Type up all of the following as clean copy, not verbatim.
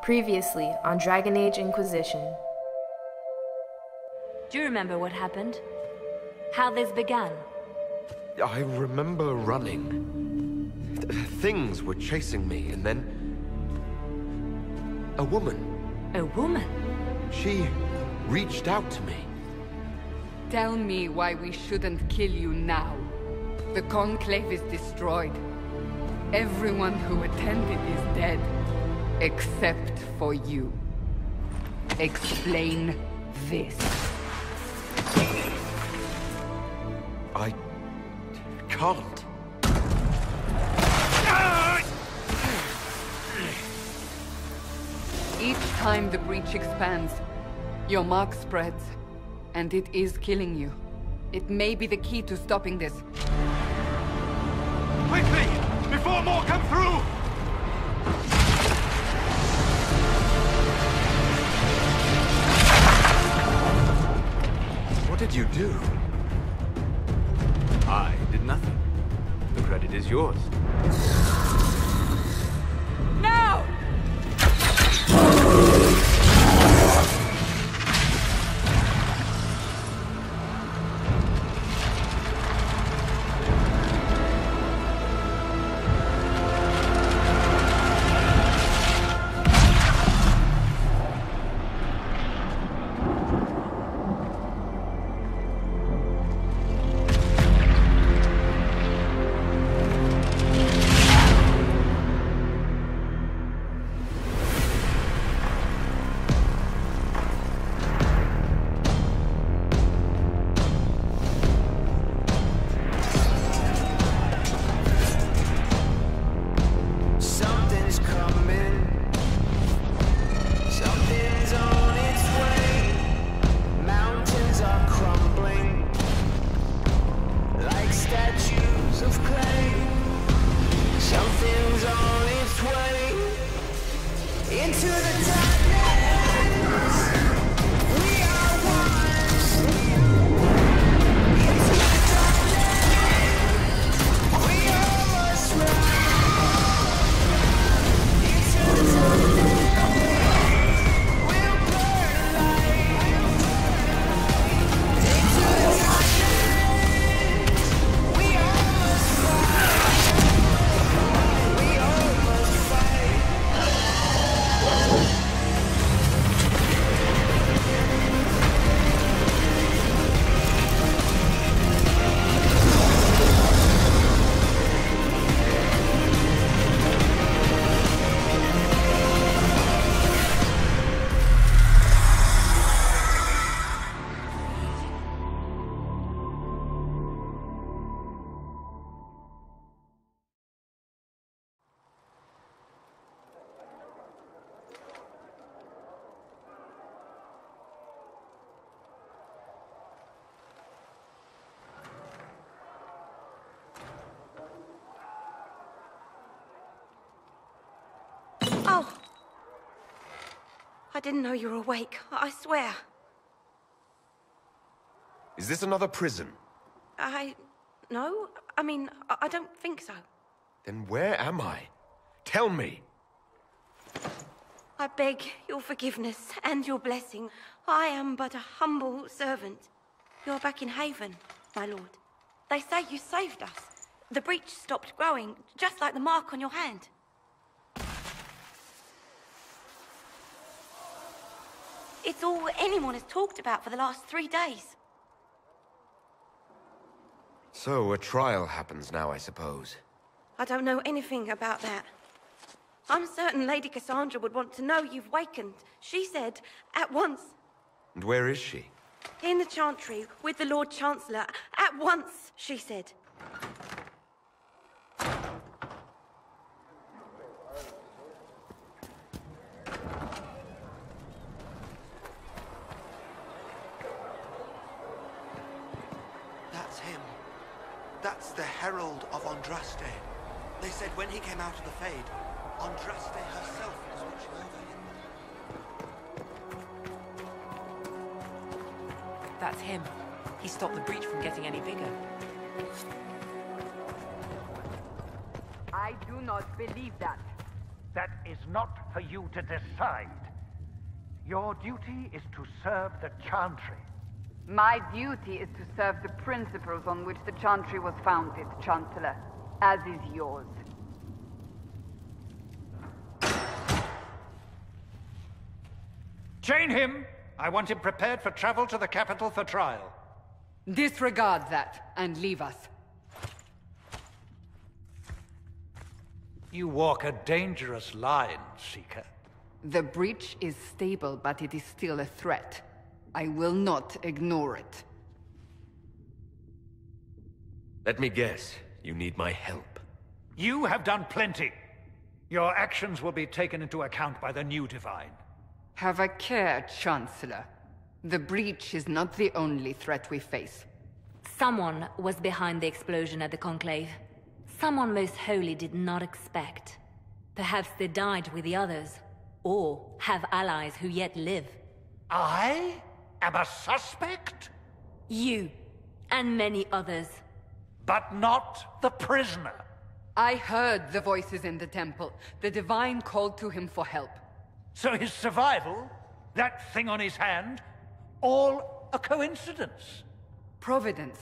Previously on Dragon Age Inquisition. Do you remember what happened? How this began? I remember running. Things were chasing me, and then... a woman. A woman? She reached out to me. Tell me why we shouldn't kill you now. The Conclave is destroyed. Everyone who attended is dead. Except for you. Explain this. I... can't. Each time the breach expands, your mark spreads, and it is killing you. It may be the key to stopping this. Quickly! Before more come through! What did you do? I did nothing. The credit is yours. No! I didn't know you were awake, I swear. Is this another prison? No. I mean, I don't think so. Then where am I? Tell me! I beg your forgiveness and your blessing. I am but a humble servant. You're back in Haven, my lord. They say you saved us. The breach stopped growing, just like the mark on your hand. It's all anyone has talked about for the last 3 days. So, a trial happens now, I suppose. I don't know anything about that. I'm certain Lady Cassandra would want to know you've wakened. She said, at once. And where is she? In the Chantry, with the Lord Chancellor. At once, she said. That's the Herald of Andraste. They said when he came out of the Fade, Andraste herself was watching over him. That's him. He stopped the breach from getting any bigger. I do not believe that. That is not for you to decide. Your duty is to serve the Chantry. My duty is to serve the principles on which the Chantry was founded, Chancellor, as is yours. Chain him! I want him prepared for travel to the capital for trial. Disregard that, and leave us. You walk a dangerous line, Seeker. The breach is stable, but it is still a threat. I will not ignore it. Let me guess. You need my help. You have done plenty. Your actions will be taken into account by the new Divine. Have a care, Chancellor. The breach is not the only threat we face. Someone was behind the explosion at the Conclave. Someone most holy did not expect. Perhaps they died with the others, or have allies who yet live. I am a suspect? You, and many others. But not the prisoner. I heard the voices in the temple. The Divine called to him for help. So his survival, that thing on his hand, all a coincidence? Providence.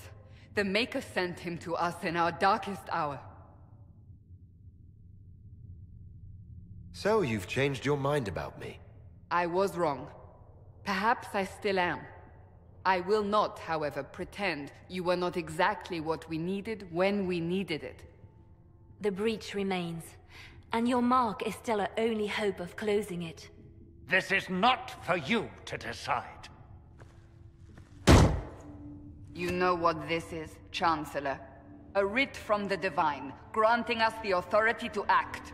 The Maker sent him to us in our darkest hour. So you've changed your mind about me? I was wrong. Perhaps I still am. I will not, however, pretend you were not exactly what we needed when we needed it. The breach remains, and your mark is still our only hope of closing it. This is not for you to decide. You know what this is, Chancellor. A writ from the Divine, granting us the authority to act.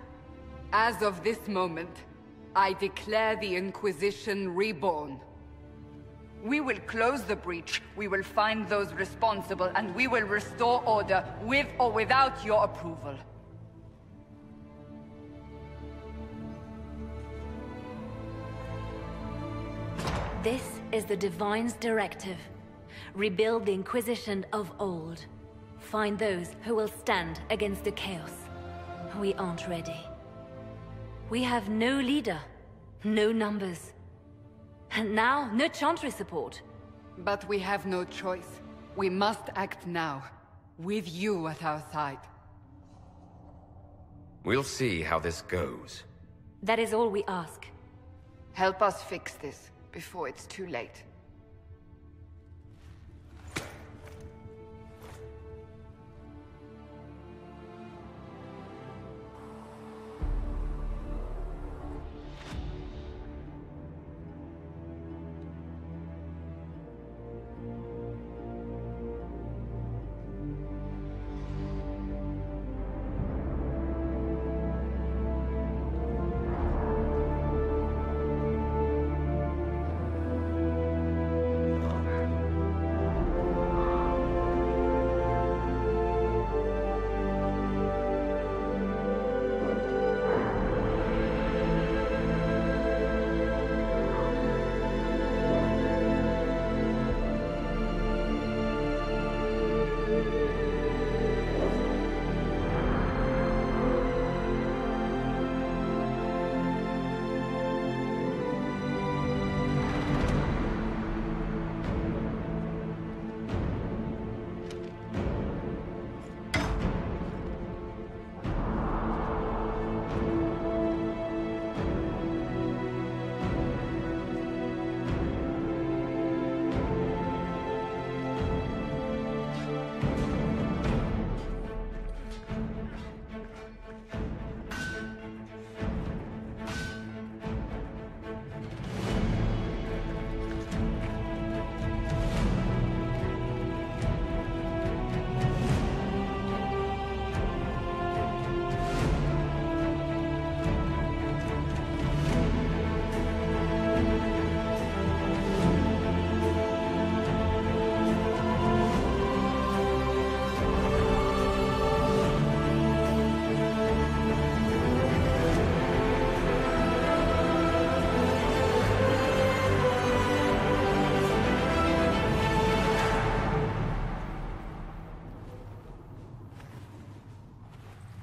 As of this moment, I declare the Inquisition Reborn. We will close the breach, we will find those responsible, and we will restore order with or without your approval. This is the Divine's directive. Rebuild the Inquisition of old. Find those who will stand against the chaos. We aren't ready. We have no leader, no numbers. And now, no Chantry support. But we have no choice. We must act now, with you at our side. We'll see how this goes. That is all we ask. Help us fix this, before it's too late.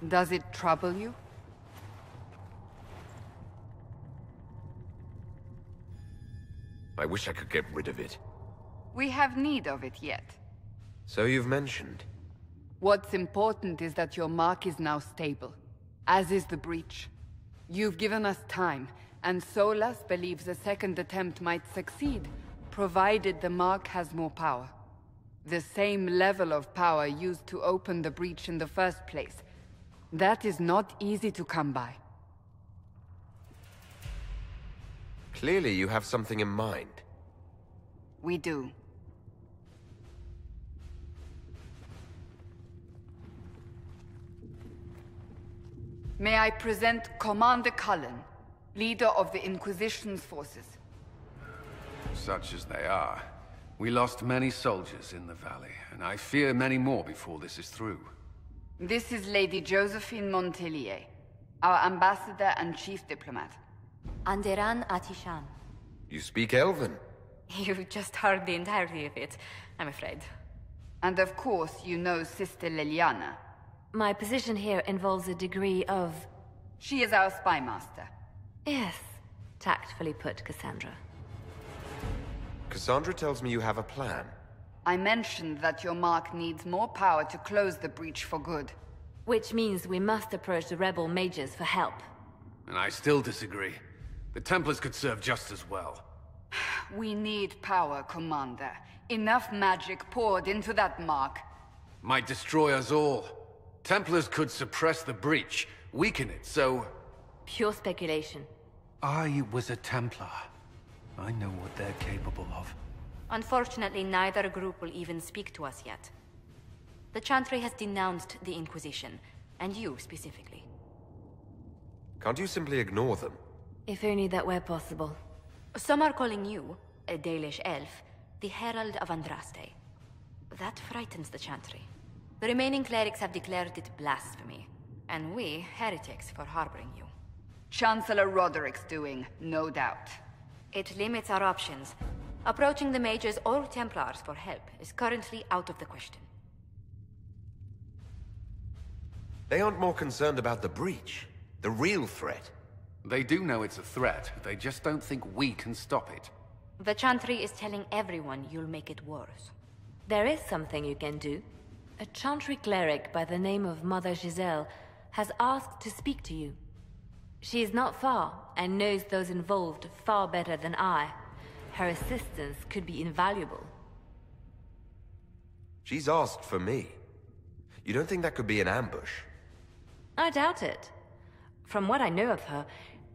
Does it trouble you? I wish I could get rid of it. We have need of it yet. So you've mentioned. What's important is that your mark is now stable, as is the breach. You've given us time, and Solas believes a second attempt might succeed, provided the mark has more power. The same level of power used to open the breach in the first place. That is not easy to come by. Clearly you have something in mind. We do. May I present Commander Cullen, leader of the Inquisition's forces. Such as they are. We lost many soldiers in the valley, and I fear many more before this is through. This is Lady Josephine Montelier, our ambassador and chief diplomat. Anderan Atishan. You speak Elven. You just heard the entirety of it, I'm afraid. And of course, you know Sister Liliana. My position here involves a degree of... She is our spy master. Yes, tactfully put, Cassandra. Cassandra tells me you have a plan. I mentioned that your mark needs more power to close the breach for good. Which means we must approach the rebel mages for help. And I still disagree. The Templars could serve just as well. We need power, Commander. Enough magic poured into that mark. Might destroy us all. Templars could suppress the breach, weaken it, so... Pure speculation. I was a Templar. I know what they're capable of. Unfortunately, neither group will even speak to us yet. The Chantry has denounced the Inquisition, and you specifically. Can't you simply ignore them? If only that were possible. Some are calling you, a Dalish elf, the Herald of Andraste. That frightens the Chantry. The remaining clerics have declared it blasphemy, and we, heretics, for harboring you. Chancellor Roderick's doing, no doubt. It limits our options. Approaching the mages or Templars for help is currently out of the question. They aren't more concerned about the breach, the real threat. They do know it's a threat, they just don't think we can stop it. The Chantry is telling everyone you'll make it worse. There is something you can do. A Chantry cleric by the name of Mother Giselle has asked to speak to you. She is not far, and knows those involved far better than I. Her assistance could be invaluable. She's asked for me. You don't think that could be an ambush? I doubt it. From what I know of her,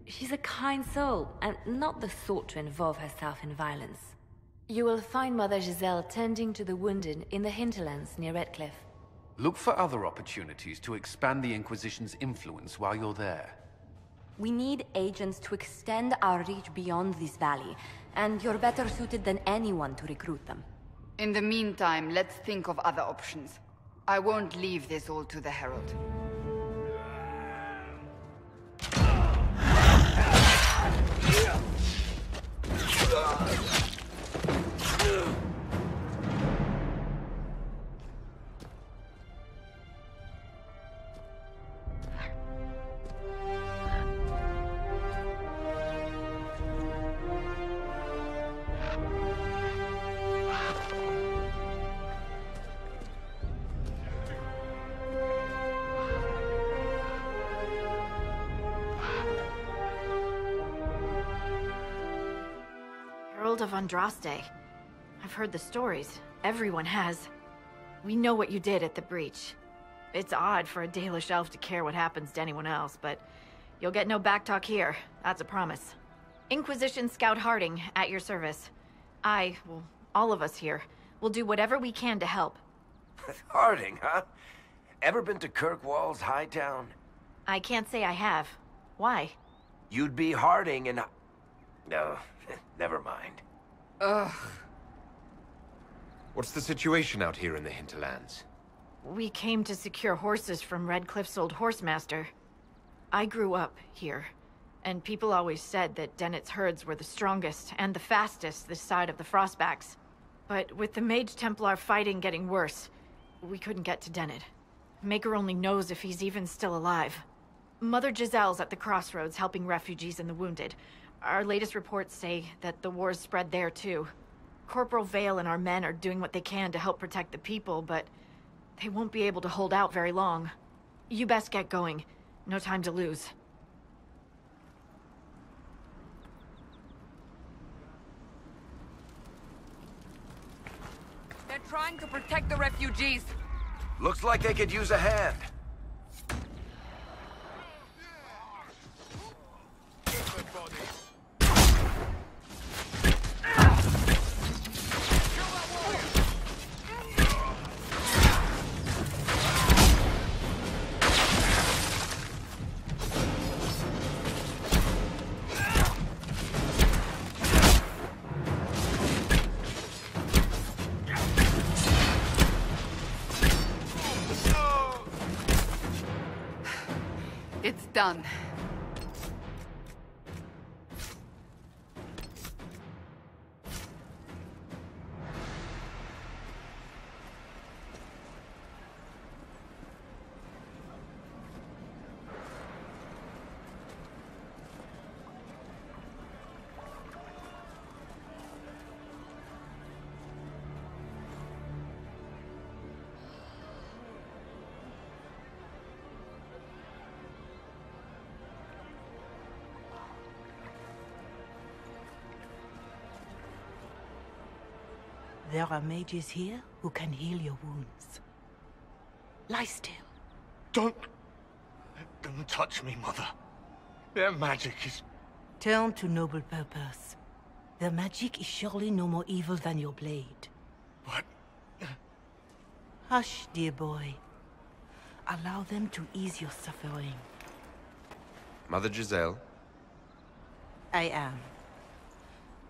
she's a kind soul, and not the sort to involve herself in violence. You will find Mother Giselle tending to the wounded in the Hinterlands near Redcliffe. Look for other opportunities to expand the Inquisition's influence while you're there. We need agents to extend our reach beyond this valley, and you're better suited than anyone to recruit them. In the meantime, let's think of other options. I won't leave this all to the Herald. Of Andraste. I've heard the stories. Everyone has. We know what you did at the breach. It's odd for a Dalish elf to care what happens to anyone else, but you'll get no backtalk here. That's a promise. Inquisition Scout Harding, at your service. Well, all of us here, will do whatever we can to help. Harding, huh? Ever been to Kirkwall's Hightown? I can't say I have. Why? You'd be Harding and... No, never mind. Ugh. What's the situation out here in the Hinterlands? We came to secure horses from Redcliffe's old horsemaster. I grew up here, and people always said that Dennett's herds were the strongest and the fastest this side of the Frostbacks. But with the Mage Templar fighting getting worse, we couldn't get to Dennett. Maker only knows if he's even still alive. Mother Giselle's at the crossroads helping refugees and the wounded. Our latest reports say that the war's spread there too. Corporal Vale and our men are doing what they can to help protect the people, but they won't be able to hold out very long. You best get going. No time to lose. They're trying to protect the refugees. Looks like they could use a hand. It's done. There are mages here who can heal your wounds. Lie still. Don't touch me, Mother. Their magic is... Turn to noble purpose. Their magic is surely no more evil than your blade. But... Hush, dear boy. Allow them to ease your suffering. Mother Giselle? I am.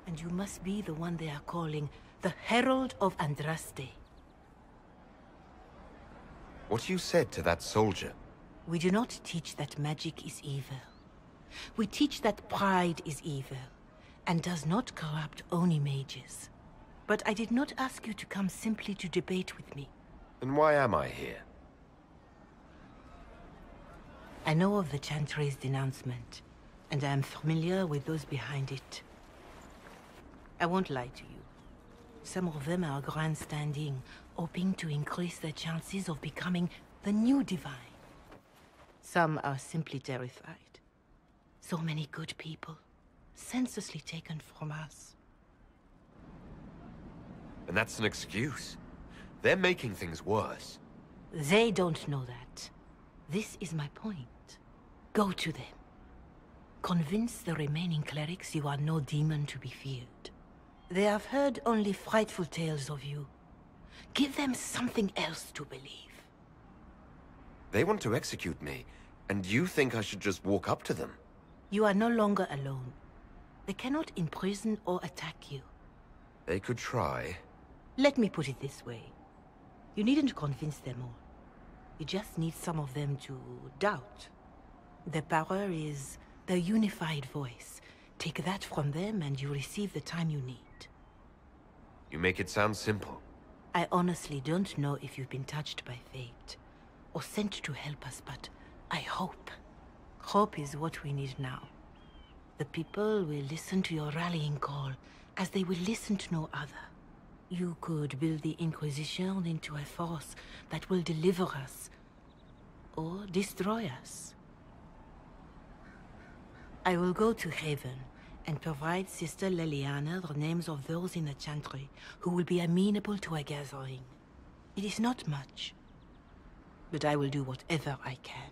And you must be the one they are calling the Herald of Andraste. What you said to that soldier? We do not teach that magic is evil. We teach that pride is evil, and does not corrupt only mages. But I did not ask you to come simply to debate with me. Then why am I here? I know of the Chantry's denouncement, and I am familiar with those behind it. I won't lie to you. Some of them are grandstanding, hoping to increase their chances of becoming the new divine. Some are simply terrified. So many good people, senselessly taken from us. And that's an excuse. They're making things worse. They don't know that. This is my point. Go to them. Convince the remaining clerics you are no demon to be feared. They have heard only frightful tales of you. Give them something else to believe. They want to execute me, and you think I should just walk up to them? You are no longer alone. They cannot imprison or attack you. They could try. Let me put it this way. You needn't convince them all. You just need some of them to doubt. Their power is their unified voice. Take that from them and you receive the time you need. You make it sound simple. I honestly don't know if you've been touched by fate, or sent to help us, but I hope. Hope is what we need now. The people will listen to your rallying call, as they will listen to no other. You could build the Inquisition into a force that will deliver us, or destroy us. I will go to Haven, and provide Sister Leliana the names of those in the Chantry who will be amenable to a gathering. It is not much, but I will do whatever I can.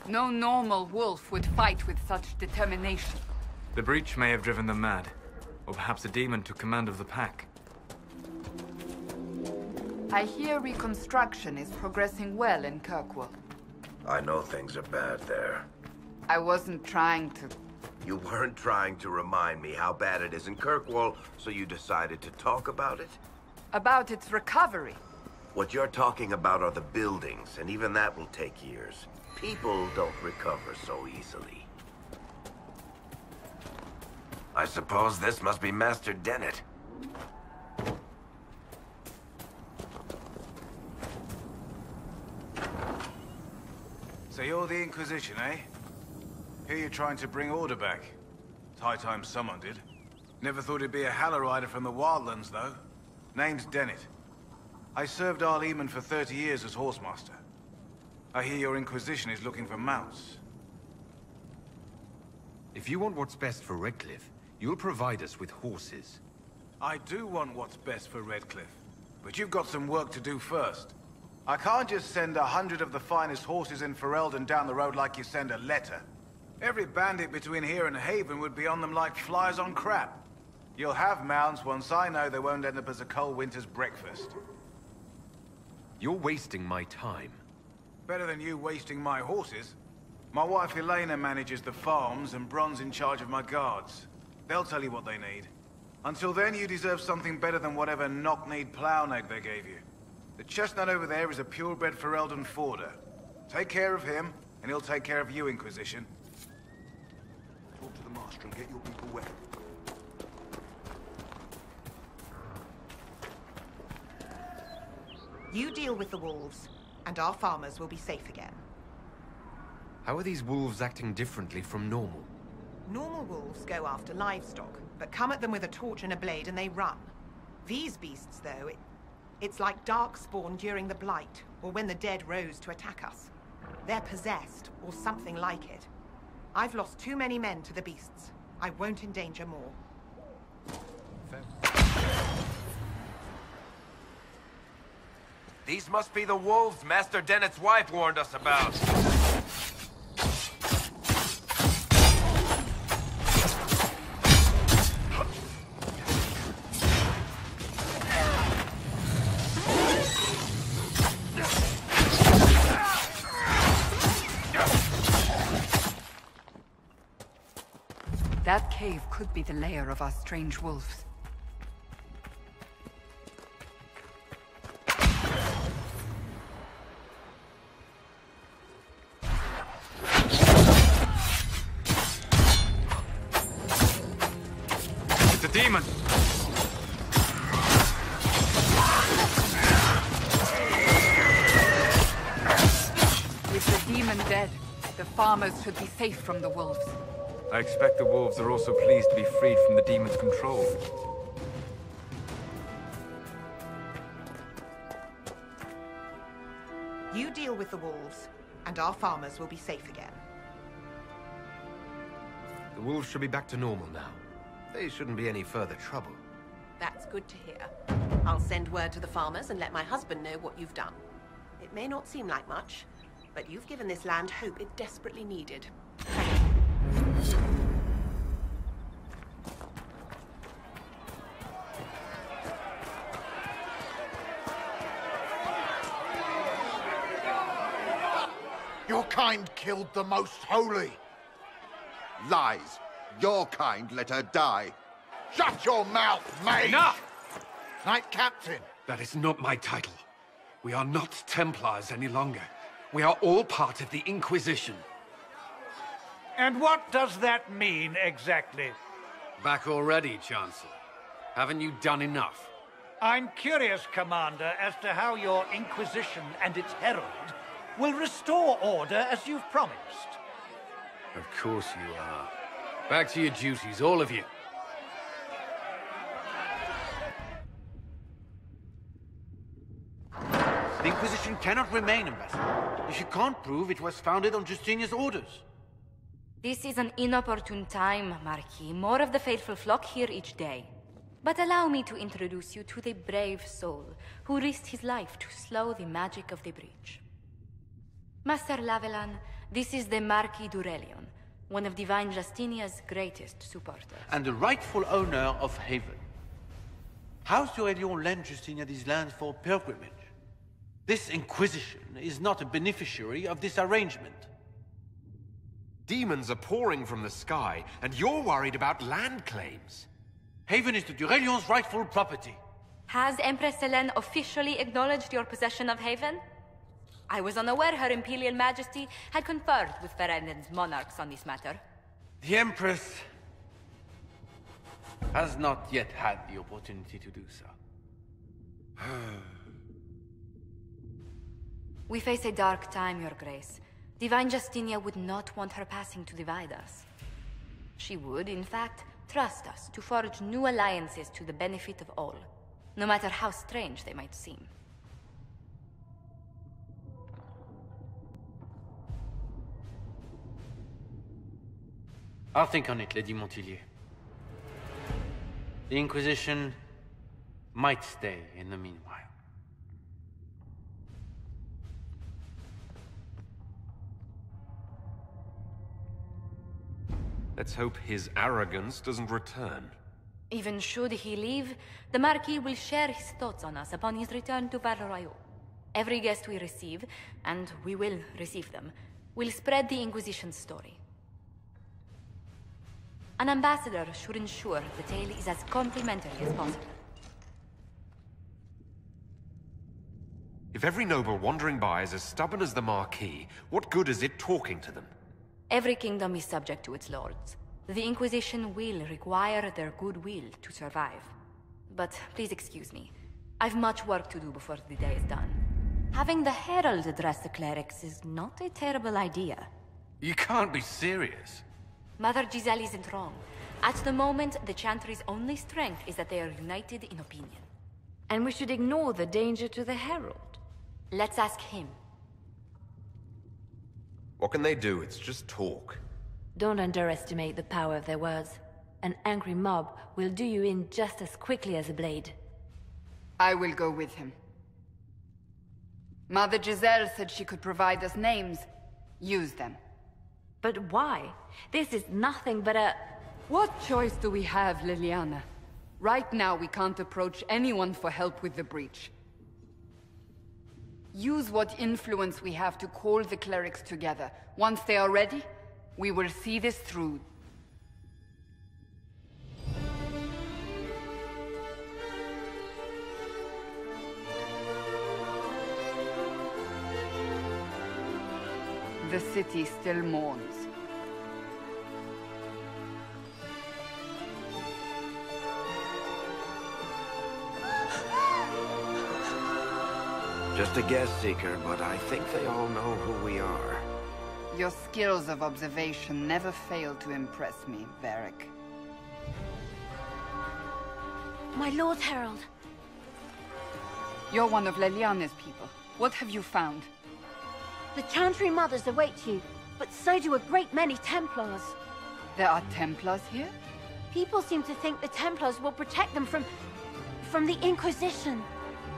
No normal wolf would fight with such determination. The breach may have driven them mad. Or perhaps a demon took command of the pack. I hear reconstruction is progressing well in Kirkwall. I know things are bad there. I wasn't trying to... You weren't trying to remind me how bad it is in Kirkwall, so you decided to talk about it? About its recovery. What you're talking about are the buildings, and even that will take years. People don't recover so easily. I suppose this must be Master Dennett. So you're the Inquisition, eh? Here you're trying to bring order back. It's high time someone did. Never thought it'd be a Hallow-Rider from the Wildlands, though. Name's Dennett. I served Arleman for 30 years as Horsemaster. I hear your Inquisition is looking for mounts. If you want what's best for Redcliffe, you'll provide us with horses. I do want what's best for Redcliffe, but you've got some work to do first. I can't just send 100 of the finest horses in Ferelden down the road like you send a letter. Every bandit between here and Haven would be on them like flies on crap. You'll have mounts once I know they won't end up as a cold winter's breakfast. You're wasting my time. Better than you wasting my horses. My wife Elena manages the farms and Bron's in charge of my guards. They'll tell you what they need. Until then, you deserve something better than whatever knock-kneed plow-neg they gave you. The chestnut over there is a purebred Ferelden forder. Take care of him, and he'll take care of you, Inquisition. Talk to the Master and get your people wet. You deal with the wolves, and our farmers will be safe again. How are these wolves acting differently from normal? Normal wolves go after livestock, but come at them with a torch and a blade and they run. These beasts, though, it's like darkspawn during the Blight, or when the dead rose to attack us. They're possessed, or something like it. I've lost too many men to the beasts. I won't endanger more. These must be the wolves Master Dennett's wife warned us about. That cave could be the lair of our strange wolves. It's a demon! With the demon dead, the farmers should be safe from the wolves. I expect the wolves are also pleased to be freed from the demon's control. You deal with the wolves, and our farmers will be safe again. The wolves should be back to normal now. They shouldn't be any further trouble. That's good to hear. I'll send word to the farmers and let my husband know what you've done. It may not seem like much, but you've given this land hope it desperately needed. Thank you. Your kind killed the most holy. Lies. Your kind let her die. Shut your mouth, mate! Enough! Knight Captain. That is not my title. We are not Templars any longer. We are all part of the Inquisition. And what does that mean, exactly? Back already, Chancellor. Haven't you done enough? I'm curious, Commander, as to how your Inquisition and its herald will restore order as you've promised. Of course you are. Back to your duties, all of you. The Inquisition cannot remain, Ambassador, if you can't prove it was founded on Justinian's orders. This is an inopportune time, Marquis. More of the faithful flock here each day. But allow me to introduce you to the brave soul who risked his life to slow the magic of the breach. Master Lavelan, this is the Marquis d'Aurelion, one of Divine Justinia's greatest supporters. And the rightful owner of Haven. House d'Aurelion lent Justinia these lands for pilgrimage. This Inquisition is not a beneficiary of this arrangement. Demons are pouring from the sky, and you're worried about land claims. Haven is the Durelion's rightful property. Has Empress Selene officially acknowledged your possession of Haven? I was unaware Her Imperial Majesty had conferred with Ferelden's monarchs on this matter. The Empress has not yet had the opportunity to do so. We face a dark time, Your Grace. Divine Justinia would not want her passing to divide us. She would, in fact, trust us to forge new alliances to the benefit of all, no matter how strange they might seem. I'll think on it, Lady Montilyet. The Inquisition might stay in the meanwhile. Let's hope his arrogance doesn't return. Even should he leave, the Marquis will share his thoughts on us upon his return to Val Royeaux. Every guest we receive, and we will receive them, will spread the Inquisition's story. An ambassador should ensure the tale is as complimentary as possible. If every noble wandering by is as stubborn as the Marquis, what good is it talking to them? Every kingdom is subject to its lords. The Inquisition will require their goodwill to survive. But please excuse me. I've much work to do before the day is done. Having the Herald address the clerics is not a terrible idea. You can't be serious. Mother Giselle isn't wrong. At the moment, the Chantry's only strength is that they are united in opinion. And we should ignore the danger to the Herald. Let's ask him. What can they do? It's just talk. Don't underestimate the power of their words. An angry mob will do you in just as quickly as a blade. I will go with him. Mother Giselle said she could provide us names. Use them. But why? This is nothing but a... What choice do we have, Liliana? Right now we can't approach anyone for help with the breach. Use what influence we have to call the clerics together. Once they are ready, we will see this through. The city still mourns. Just a guest seeker, but I think they all know who we are. Your skills of observation never fail to impress me, Varric. My Lord Herald. You're one of Leliana's people. What have you found? The Chantry Mothers await you, but so do a great many Templars. There are Templars here? People seem to think the Templars will protect them from the Inquisition.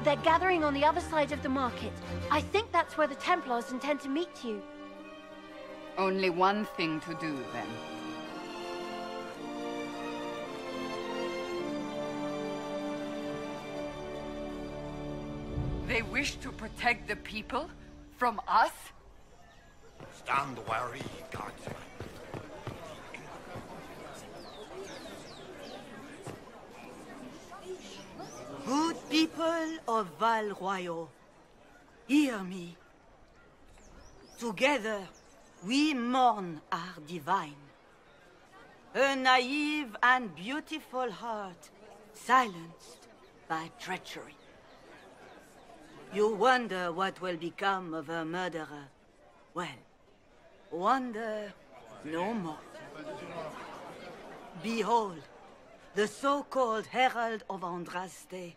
They're gathering on the other side of the market. I think that's where the Templars intend to meet you. Only one thing to do, then. They wish to protect the people? From us? Stand wary, guards. Good people of Val Royeaux, hear me. Together, we mourn our divine. A naive and beautiful heart, silenced by treachery. You wonder what will become of a murderer. Well, wonder no more. Behold, the so-called Herald of Andraste,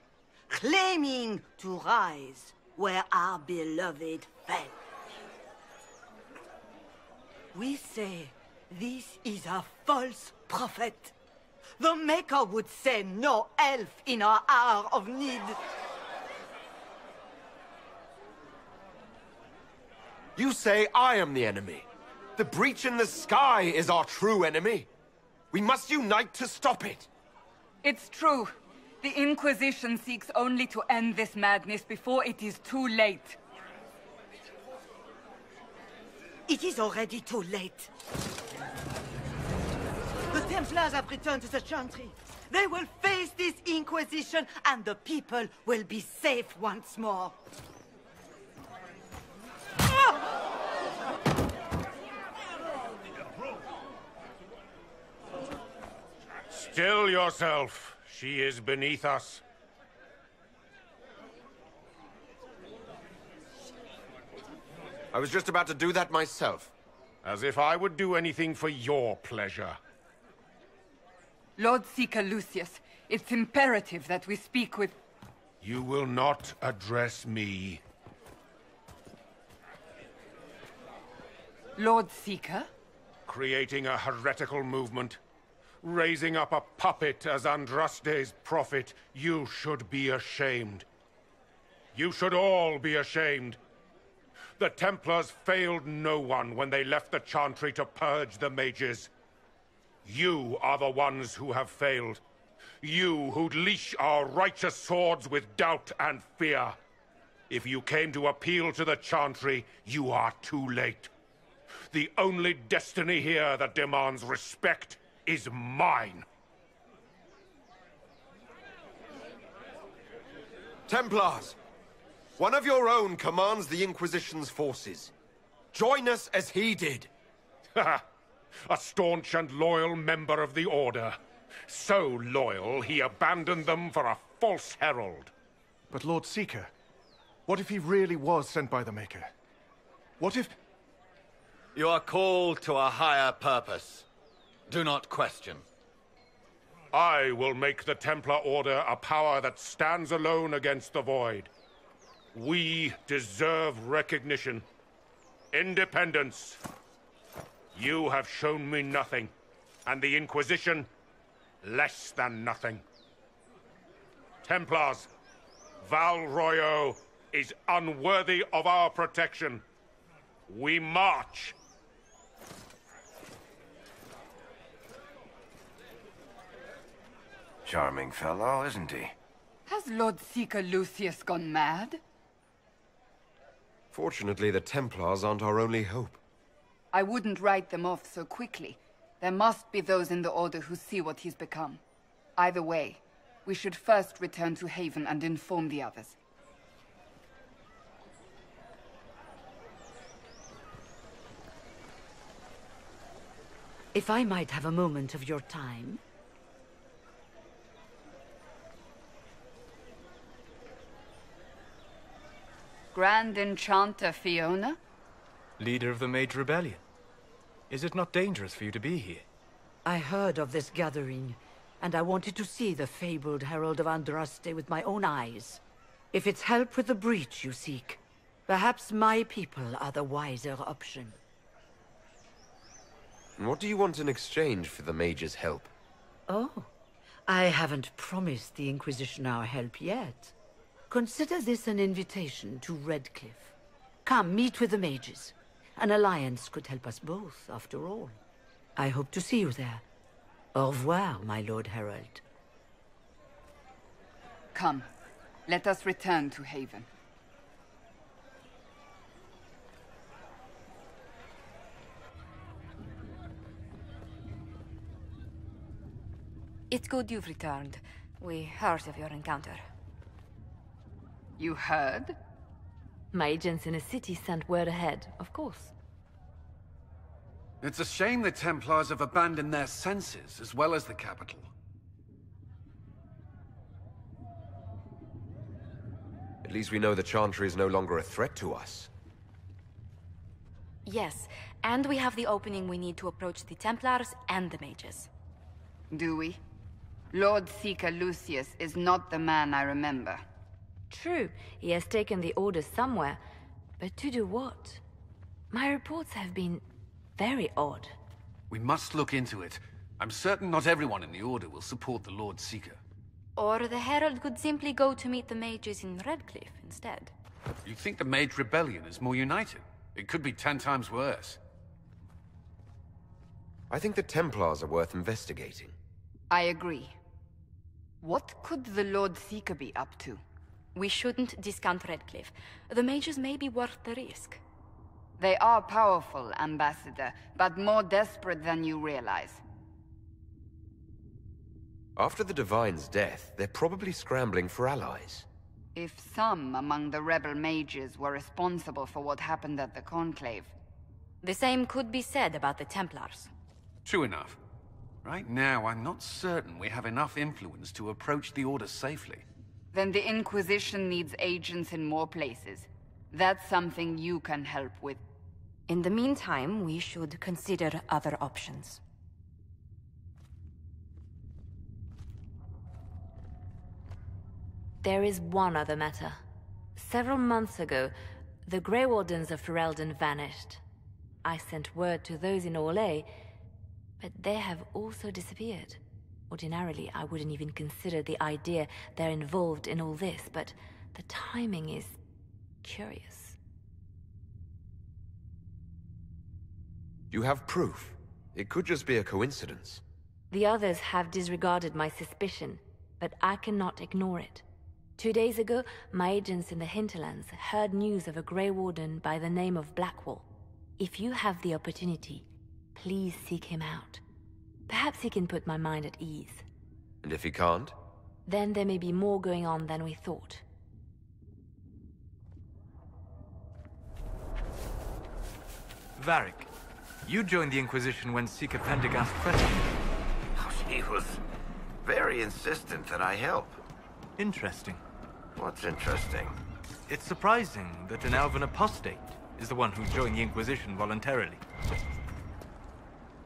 claiming to rise where our beloved fell. We say this is a false prophet. The Maker would send no elf in our hour of need. You say I am the enemy. The breach in the sky is our true enemy. We must unite to stop it. It's true. The Inquisition seeks only to end this madness before it is too late. It is already too late. The Templars have returned to the Chantry. They will face this Inquisition, and the people will be safe once more. Still yourself. She is beneath us. I was just about to do that myself. As if I would do anything for your pleasure. Lord Seeker Lucius, it's imperative that we speak with... You will not address me. Lord Seeker? Creating a heretical movement. Raising up a puppet as Andraste's prophet. You should be ashamed. You should all be ashamed. The Templars failed no one when they left the Chantry to purge the mages. You are the ones who have failed. You who'd leash our righteous swords with doubt and fear. If you came to appeal to the Chantry, you are too late. The only destiny here that demands respect is mine. Templars! One of your own commands the Inquisition's forces. Join us as he did. Ha! A staunch and loyal member of the Order. So loyal, he abandoned them for a false herald. But Lord Seeker, what if he really was sent by the Maker? What if... You are called to a higher purpose. Do not question. I will make the Templar Order a power that stands alone against the Void. We deserve recognition. Independence. You have shown me nothing, and the Inquisition, less than nothing. Templars, Val Royo is unworthy of our protection. We march. Charming fellow, isn't he? Has Lord Seeker Lucius gone mad? Fortunately, the Templars aren't our only hope. I wouldn't write them off so quickly. There must be those in the Order who see what he's become. Either way, we should first return to Haven and inform the others. If I might have a moment of your time... Grand Enchanter Fiona? Leader of the Mage Rebellion. Is it not dangerous for you to be here? I heard of this gathering, and I wanted to see the fabled Herald of Andraste with my own eyes. If it's help with the breach you seek, perhaps my people are the wiser option. What do you want in exchange for the Mage's help? Oh, I haven't promised the Inquisition our help yet. Consider this an invitation to Redcliffe. Come, meet with the mages. An alliance could help us both, after all. I hope to see you there. Au revoir, my Lord Herald. Come, let us return to Haven. It's good you've returned. We heard of your encounter. You heard? My agents in a city sent word ahead, of course. It's a shame the Templars have abandoned their senses, as well as the capital. At least we know the Chantry is no longer a threat to us. Yes, and we have the opening we need to approach the Templars and the mages. Do we? Lord Seeker Lucius is not the man I remember. True, he has taken the Order somewhere, but to do what? My reports have been very odd. We must look into it. I'm certain not everyone in the Order will support the Lord Seeker. Or the Herald could simply go to meet the mages in Redcliffe instead. You think the Mage Rebellion is more united? It could be 10 times worse. I think the Templars are worth investigating. I agree. What could the Lord Seeker be up to? We shouldn't discount Redcliffe. The mages may be worth the risk. They are powerful, Ambassador, but more desperate than you realize. After the Divine's death, they're probably scrambling for allies. If some among the rebel mages were responsible for what happened at the Conclave. The same could be said about the Templars. True enough. Right now, I'm not certain we have enough influence to approach the Order safely. Then the Inquisition needs agents in more places. That's something you can help with. In the meantime, we should consider other options. There is one other matter. Several months ago, the Grey Wardens of Ferelden vanished. I sent word to those in Orlais, but they have also disappeared. Ordinarily, I wouldn't even consider the idea they're involved in all this, but the timing is curious. You have proof. It could just be a coincidence. The others have disregarded my suspicion, but I cannot ignore it. 2 days ago, my agents in the Hinterlands heard news of a Grey Warden by the name of Blackwall. If you have the opportunity, please seek him out. Perhaps he can put my mind at ease. And if he can't? Then there may be more going on than we thought. Varric, you joined the Inquisition when Seeker Pendergast questioned you. Oh, she was very insistent that I help. Interesting. What's interesting? It's surprising that an elven apostate is the one who joined the Inquisition voluntarily.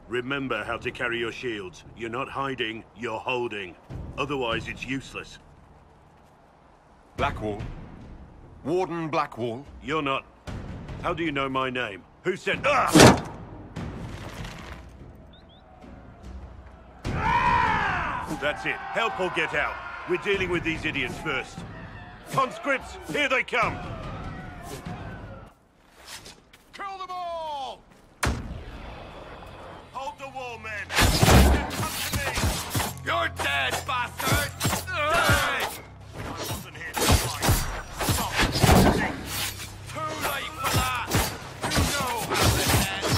Remember how to carry your shields. You're not hiding, you're holding. Otherwise, it's useless. Blackwall? Warden Blackwall? You're not... How do you know my name? Who sent... That's it. Help or get out. We're dealing with these idiots first. Conscripts, here they come! Kill them all! Hold the wall, men! Come to me! You're dead, bastard! I wasn't here to fight. Stop. Too late for that! You know how to end!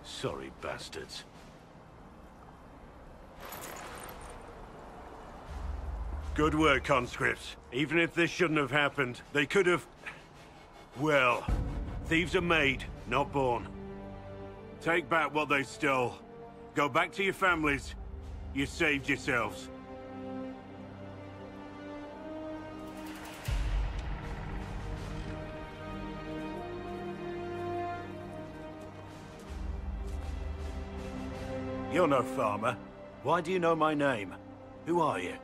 Sorry, bastards. Good work, conscripts. Even if this shouldn't have happened, they could have... Well, thieves are made, not born. Take back what they stole. Go back to your families. You saved yourselves. You're no farmer. Why do you know my name? Who are you?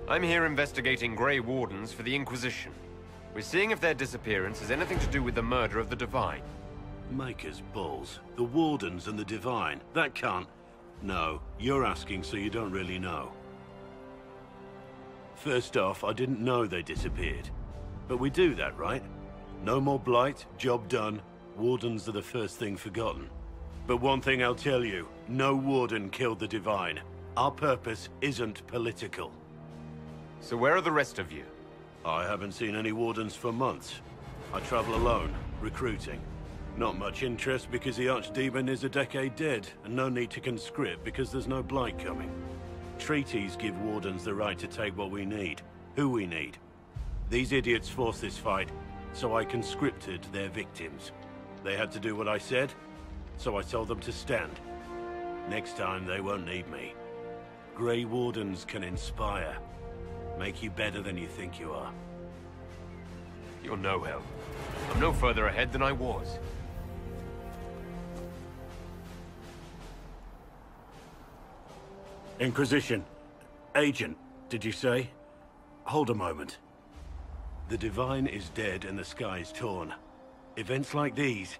I'm here investigating Grey Wardens for the Inquisition. We're seeing if their disappearance has anything to do with the murder of the Divine. Maker's balls. The Wardens and the Divine. That can't... No, you're asking so you don't really know. First off, I didn't know they disappeared. But we do that, right? No more blight, job done. Wardens are the first thing forgotten. But one thing I'll tell you, no Warden killed the Divine. Our purpose isn't political. So where are the rest of you? I haven't seen any Wardens for months. I travel alone, recruiting. Not much interest because the Archdemon is a decade dead, and no need to conscript because there's no blight coming. Treaties give Wardens the right to take what we need, who we need. These idiots forced this fight, so I conscripted their victims. They had to do what I said, so I told them to stand. Next time, they won't need me. Grey Wardens can inspire. Make you better than you think you are. You're no help. I'm no further ahead than I was. Inquisition. Agent, did you say? Hold a moment. The Divine is dead and the sky is torn. Events like these,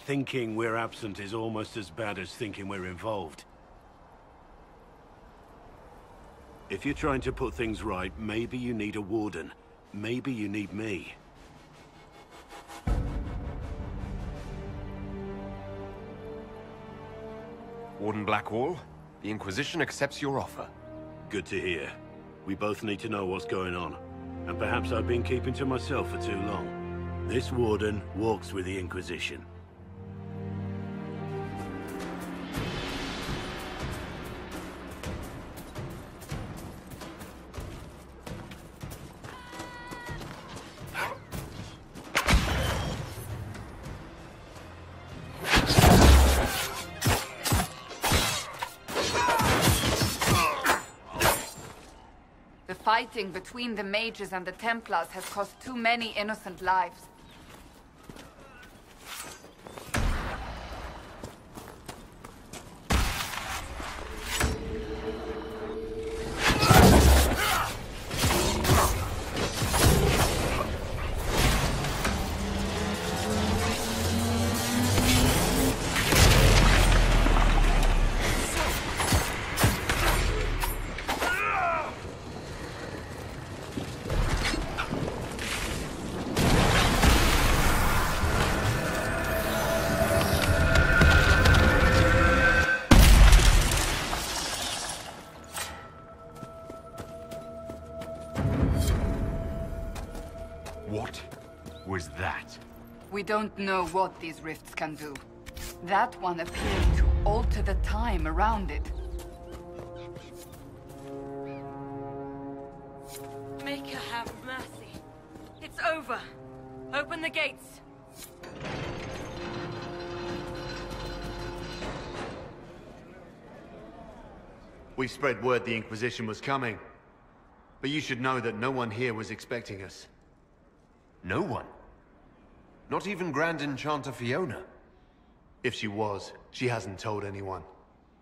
thinking we're absent is almost as bad as thinking we're involved. If you're trying to put things right, maybe you need a Warden. Maybe you need me. Warden Blackwall, the Inquisition accepts your offer. Good to hear. We both need to know what's going on. And perhaps I've been keeping to myself for too long. This Warden walks with the Inquisition. Fighting between the mages and the Templars has cost too many innocent lives. We don't know what these rifts can do. That one appeared to alter the time around it. Make her have mercy. It's over. Open the gates. We spread word the Inquisition was coming. But you should know that no one here was expecting us. No one? Not even Grand Enchanter Fiona? If she was, she hasn't told anyone.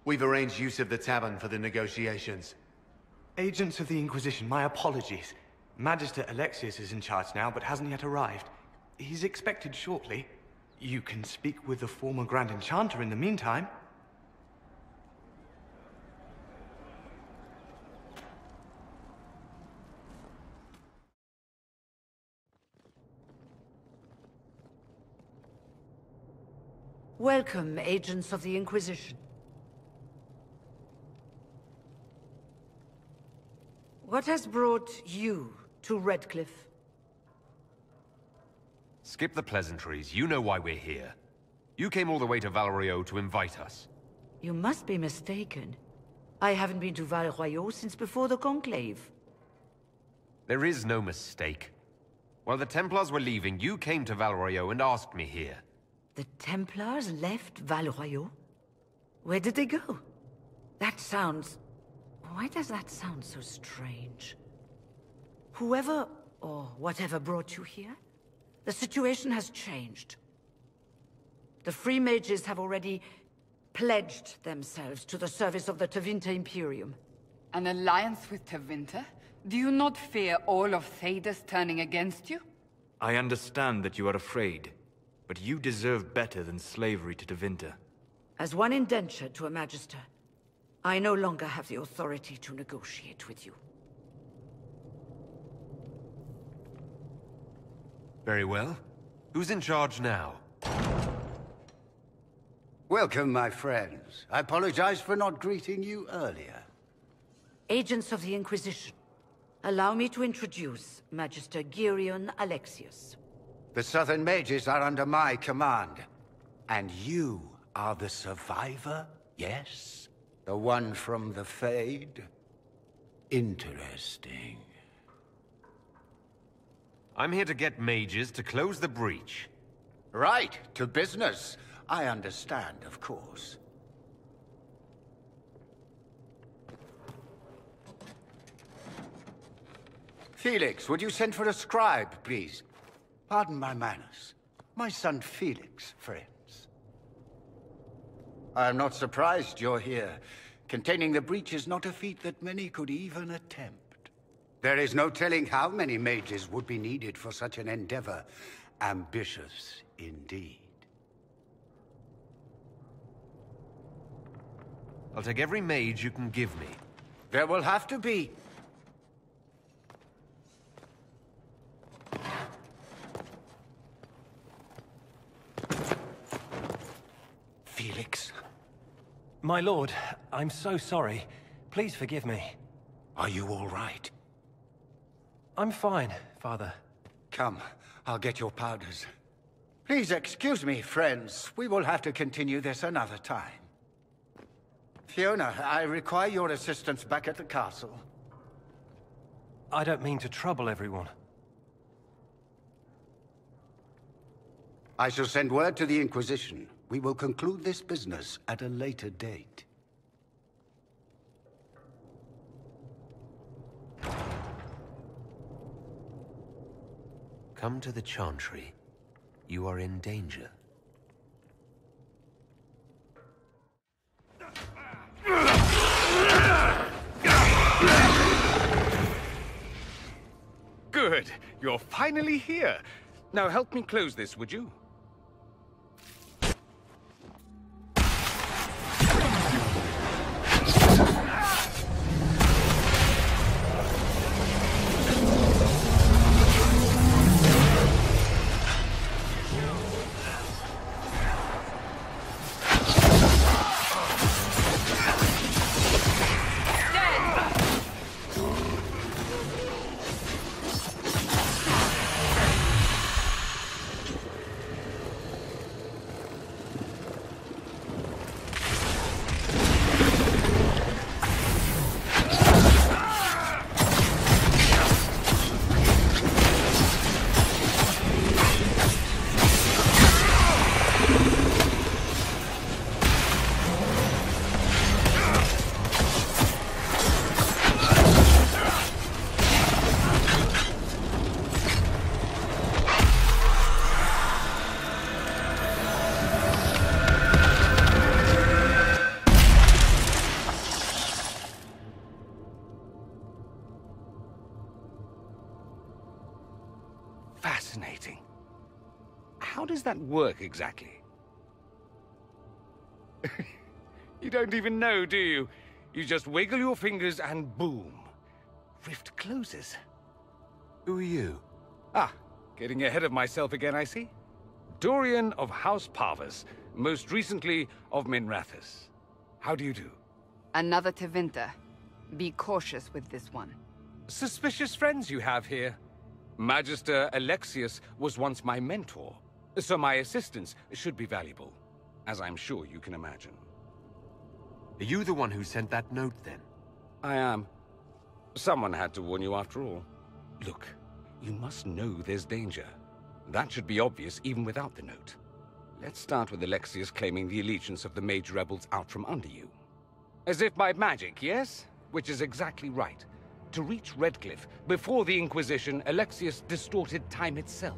We've arranged use of the tavern for the negotiations. Agents of the Inquisition, my apologies. Magister Alexius is in charge now, but hasn't yet arrived. He's expected shortly. You can speak with the former Grand Enchanter in the meantime. Welcome, agents of the Inquisition. What has brought you to Redcliffe? Skip the pleasantries. You know why we're here. You came all the way to Valrio to invite us. You must be mistaken. I haven't been to Val Royeaux since before the Conclave. There is no mistake. While the Templars were leaving, you came to Val Royeaux and asked me here. The Templars left Val Royeaux? Where did they go? That sounds... Why does that sound so strange? Whoever or whatever brought you here, the situation has changed. The Free Mages have already pledged themselves to the service of the Tevinter Imperium. An alliance with Tevinter? Do you not fear all of Thedas turning against you? I understand that you are afraid. But you deserve better than slavery to Tevinter. As one indentured to a Magister, I no longer have the authority to negotiate with you. Very well. Who's in charge now? Welcome, my friends. I apologize for not greeting you earlier. Agents of the Inquisition, allow me to introduce Magister Girion Alexius. The Southern Mages are under my command. And you are the survivor, yes? The one from the Fade? Interesting. I'm here to get mages to close the breach. Right, to business. I understand, of course. Felix, would you send for a scribe, please? Pardon my manners. My son Felix, friends. I am not surprised you're here. Containing the breach is not a feat that many could even attempt. There is no telling how many mages would be needed for such an endeavor. Ambitious, indeed. I'll take every mage you can give me. There will have to be. Felix? My lord, I'm so sorry. Please forgive me. Are you all right? I'm fine, Father. Come, I'll get your powders. Please excuse me, friends. We will have to continue this another time. Fiona, I require your assistance back at the castle. I don't mean to trouble everyone. I shall send word to the Inquisition. We will conclude this business at a later date. Come to the Chantry. You are in danger. Good. You're finally here. Now help me close this, would you? Fascinating. How does that work exactly? You don't even know, do you? You just wiggle your fingers and boom. Rift closes. Who are you? Ah, getting ahead of myself again, I see. Dorian of House Parvus, most recently of Minrathous. How do you do? Another Tevinter. Be cautious with this one. Suspicious friends you have here. Magister Alexius was once my mentor, so my assistance should be valuable, as I'm sure you can imagine. Are you the one who sent that note, then? I am. Someone had to warn you after all. Look, you must know there's danger. That should be obvious even without the note. Let's start with Alexius claiming the allegiance of the mage rebels out from under you. As if by magic, yes? Which is exactly right. To reach Redcliffe, before the Inquisition, Alexius distorted time itself.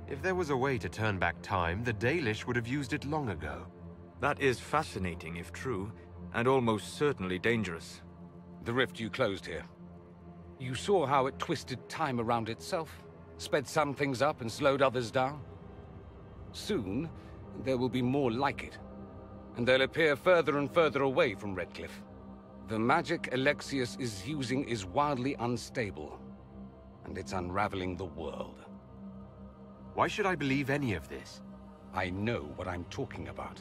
If there was a way to turn back time, the Dalish would have used it long ago. That is fascinating if true, and almost certainly dangerous. The rift you closed here. You saw how it twisted time around itself, sped some things up and slowed others down. Soon, there will be more like it, and they'll appear further and further away from Redcliffe. The magic Alexius is using is wildly unstable, and it's unraveling the world. Why should I believe any of this? I know what I'm talking about.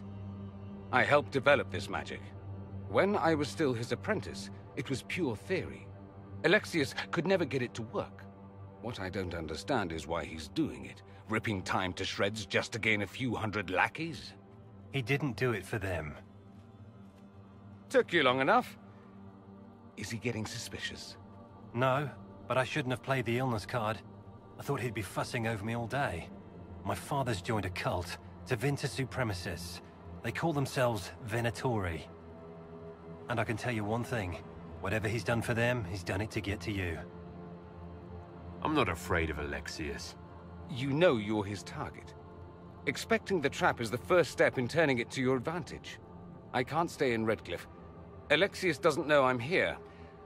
I helped develop this magic. When I was still his apprentice, it was pure theory. Alexius could never get it to work. What I don't understand is why he's doing it, ripping time to shreds just to gain a few hundred lackeys. He didn't do it for them. Took you long enough. Is he getting suspicious? No, but I shouldn't have played the illness card. I thought he'd be fussing over me all day. My father's joined a cult, Tevinter Supremacists. They call themselves Venatori. And I can tell you one thing. Whatever he's done for them, he's done it to get to you. I'm not afraid of Alexius. You know you're his target. Expecting the trap is the first step in turning it to your advantage. I can't stay in Redcliffe. Alexius doesn't know I'm here,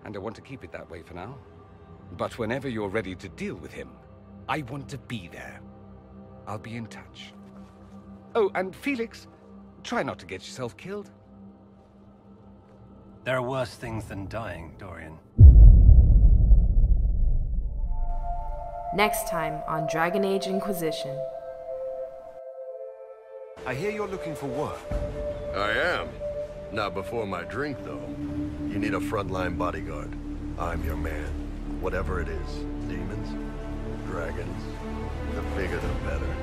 and I want to keep it that way for now. But whenever you're ready to deal with him, I want to be there. I'll be in touch. Oh, and Felix, try not to get yourself killed. There are worse things than dying, Dorian. Next time on Dragon Age Inquisition. I hear you're looking for work. I am. Not before my drink, though. You need a frontline bodyguard. I'm your man. Whatever it is. Demons? Dragons? The bigger the better.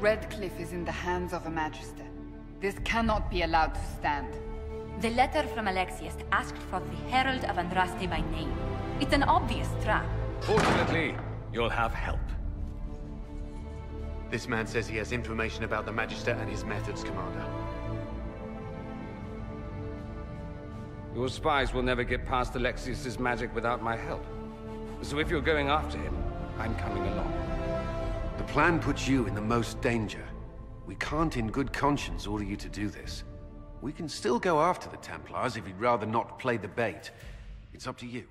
Redcliffe is in the hands of a Magister. This cannot be allowed to stand. The letter from Alexius asked for the Herald of Andraste by name. It's an obvious trap. Fortunately, you'll have help. This man says he has information about the Magister and his methods, Commander. Your spies will never get past Alexius's magic without my help. So if you're going after him, I'm coming along. The plan puts you in the most danger. We can't in good conscience order you to do this. We can still go after the Templars if you'd rather not play the bait. It's up to you.